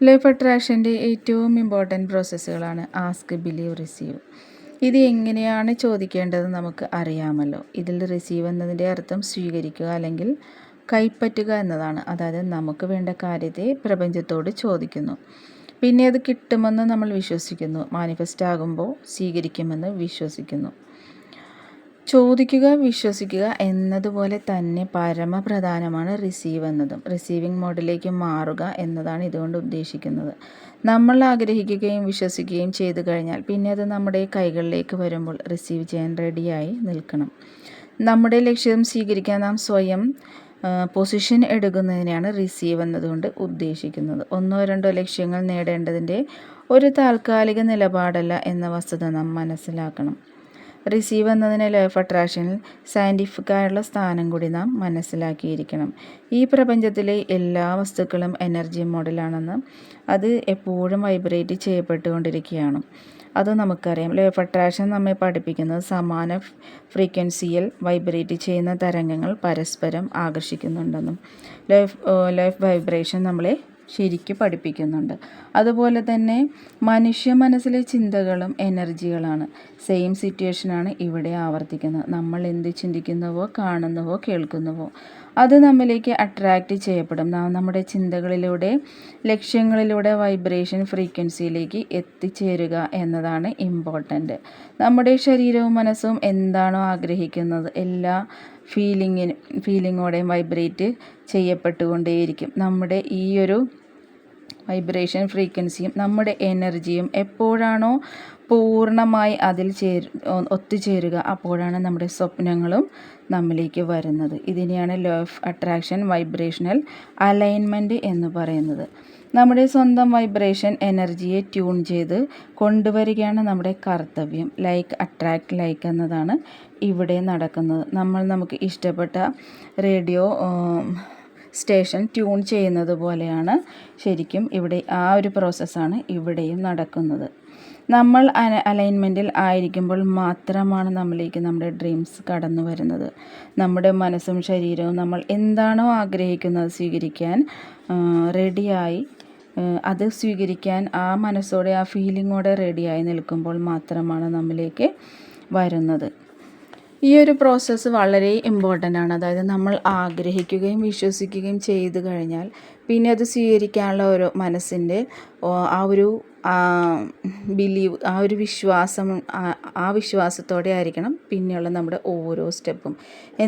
Life അട്രാക്ഷൻ്റെ ഏറ്റവും important പ്രോസസ്സുകളാണ് ask, believe, receive. ഇത് എങ്ങനെയാണ് ചോദിക്കേണ്ടത് നമുക്ക് അറിയാമല്ലോ. ഇതിൽ റിസീവ് എന്നതിൻ്റെ അർത്ഥം സ്വീകരിക്കുക അല്ലെങ്കിൽ കൈപ്പറ്റുക എന്നതാണ്. അതായത് നമുക്ക് വേണ്ട കാര്യത്തെ പ്രപഞ്ചത്തോട് ചോദിക്കുന്നു, പിന്നെ അത് കിട്ടുമെന്ന് നമ്മൾ വിശ്വസിക്കുന്നു. മാനിഫെസ്റ്റ് ആകുമ്പോൾ സ്വീകരിക്കുമെന്ന് വിശ്വസിക്കുന്നു. ചോദിക്കുക, വിശ്വസിക്കുക എന്നതുപോലെ തന്നെ പരമപ്രധാനമാണ് റിസീവ് എന്നതും. റിസീവിങ് മോഡിലേക്ക് മാറുക എന്നതാണ് ഇതുകൊണ്ട് ഉദ്ദേശിക്കുന്നത്. നമ്മൾ ആഗ്രഹിക്കുകയും വിശ്വസിക്കുകയും ചെയ്തു കഴിഞ്ഞാൽ പിന്നെ അത് നമ്മുടെ കൈകളിലേക്ക് വരുമ്പോൾ റിസീവ് ചെയ്യാൻ റെഡിയായി നിൽക്കണം. നമ്മുടെ ലക്ഷ്യം സ്വീകരിക്കാൻ നാം സ്വയം പൊസിഷൻ എടുക്കുന്നതിനെയാണ് റിസീവ് എന്നതുകൊണ്ട് ഉദ്ദേശിക്കുന്നത്. 1-2 ലക്ഷ്യങ്ങൾ നേടേണ്ടതിൻ്റെ ഒരു താൽക്കാലിക നിലപാടല്ല എന്ന വസ്തുത നാം മനസ്സിലാക്കണം. റിസീവ് എന്നതിന് ലൈഫ് അട്രാക്ഷനിൽ സയൻറ്റിഫിക്കായുള്ള സ്ഥാനം കൂടി നാം മനസ്സിലാക്കിയിരിക്കണം. ഈ പ്രപഞ്ചത്തിലെ എല്ലാ വസ്തുക്കളും എനർജി മോഡലാണെന്ന്, അത് എപ്പോഴും വൈബ്രേറ്റ് ചെയ്യപ്പെട്ടുകൊണ്ടിരിക്കുകയാണ്. അത് നമുക്കറിയാം. ലൈഫ് അട്രാക്ഷൻ നമ്മെ പഠിപ്പിക്കുന്നത് സമാന ഫ്രീക്വൻസിയിൽ വൈബ്രേറ്റ് ചെയ്യുന്ന തരംഗങ്ങൾ പരസ്പരം ആകർഷിക്കുന്നുണ്ടെന്നും ലൈഫ് വൈബ്രേഷൻ നമ്മളെ ശരിക്കും പഠിപ്പിക്കുന്നുണ്ട്. അതുപോലെ തന്നെ മനുഷ്യ മനസ്സിലെ ചിന്തകളും എനർജികളാണ്. സെയിം സിറ്റുവേഷനാണ് ഇവിടെ ആവർത്തിക്കുന്നത്. നമ്മൾ എന്ത് ചിന്തിക്കുന്നുവോ, കാണുന്നുവോ, കേൾക്കുന്നുവോ അത് നമ്മിലേക്ക് അട്രാക്റ്റ് ചെയ്യപ്പെടും. നാം നമ്മുടെ ചിന്തകളിലൂടെ, ലക്ഷ്യങ്ങളിലൂടെ വൈബ്രേഷൻ ഫ്രീക്വൻസിയിലേക്ക് എത്തിച്ചേരുക എന്നതാണ് ഇമ്പോർട്ടൻ്റ്. ശരീരവും മനസ്സും എന്താണോ ആഗ്രഹിക്കുന്നത് എല്ലാ ഫീലിങ്ങോടെയും വൈബ്രേറ്റ് ചെയ്യപ്പെട്ടുകൊണ്ടേയിരിക്കും. നമ്മുടെ ഈ ഒരു വൈബ്രേഷൻ ഫ്രീക്വൻസിയും നമ്മുടെ എനർജിയും എപ്പോഴാണോ പൂർണ്ണമായി അതിൽ ഒത്തുചേരുക, അപ്പോഴാണ് നമ്മുടെ സ്വപ്നങ്ങളും നമ്മിലേക്ക് വരുന്നത്. ഇതിനെയാണ് law of attraction vibrational alignment എന്ന് പറയുന്നത്. നമ്മുടെ സ്വന്തം വൈബ്രേഷൻ എനർജിയെ ട്യൂൺ ചെയ്ത് കൊണ്ടുവരികയാണ് നമ്മുടെ കർത്തവ്യം. ലൈക്ക് അട്രാക്ട് ലൈക്ക് എന്നതാണ് ഇവിടെ നടക്കുന്നത്. നമുക്ക് ഇഷ്ടപ്പെട്ട റേഡിയോ സ്റ്റേഷൻ ട്യൂൺ ചെയ്യുന്നത് പോലെയാണ് ശരിക്കും ഇവിടെ ആ ഒരു പ്രോസസ്സാണ് ഇവിടെയും നടക്കുന്നത്. നമ്മൾ അലൈൻമെൻറ്റിൽ ആയിരിക്കുമ്പോൾ മാത്രമാണ് നമ്മിലേക്ക് നമ്മുടെ ഡ്രീംസ് കടന്നു വരുന്നത്. നമ്മുടെ മനസ്സും ശരീരവും നമ്മൾ എന്താണോ ആഗ്രഹിക്കുന്നത് സ്വീകരിക്കാൻ റെഡിയായി, അത് സ്വീകരിക്കാൻ ആ മനസ്സോടെ, ആ ഫീലിങ്ങോടെ റെഡിയായി നിൽക്കുമ്പോൾ മാത്രമാണ് നമ്മിലേക്ക് വരുന്നത്. ഈ ഒരു പ്രോസസ്സ് വളരെ ഇമ്പോർട്ടൻ്റ് ആണ്. അതായത് നമ്മൾ ആഗ്രഹിക്കുകയും വിശ്വസിക്കുകയും ചെയ്തു കഴിഞ്ഞാൽ പിന്നെ അത് സ്വീകരിക്കാനുള്ള ഒരു മനസ്സിൻ്റെ ആ ഒരു ബിലീവ്, ആ ഒരു വിശ്വാസം, ആ വിശ്വാസത്തോടെ ആയിരിക്കണം പിന്നെയുള്ള നമ്മുടെ ഓരോ സ്റ്റെപ്പും.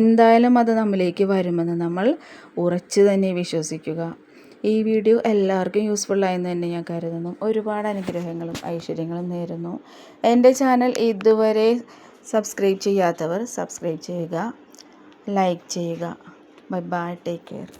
എന്തായാലും അത് നമ്മിലേക്ക് വരുമെന്ന് നമ്മൾ ഉറച്ചു തന്നെ വിശ്വസിക്കുക. ഈ വീഡിയോ എല്ലാവർക്കും യൂസ്ഫുള്ളായെന്ന് തന്നെ ഞാൻ കരുതുന്നു. ഒരുപാട് അനുഗ്രഹങ്ങളും ഐശ്വര്യങ്ങളും നേരുന്നു. എൻ്റെ ചാനൽ ഇതുവരെ സബ്സ്ക്രൈബ് ചെയ്യാത്തവർ സബ്സ്ക്രൈബ് ചെയ്യുക, ലൈക്ക് ചെയ്യുക. Bye bye, take care.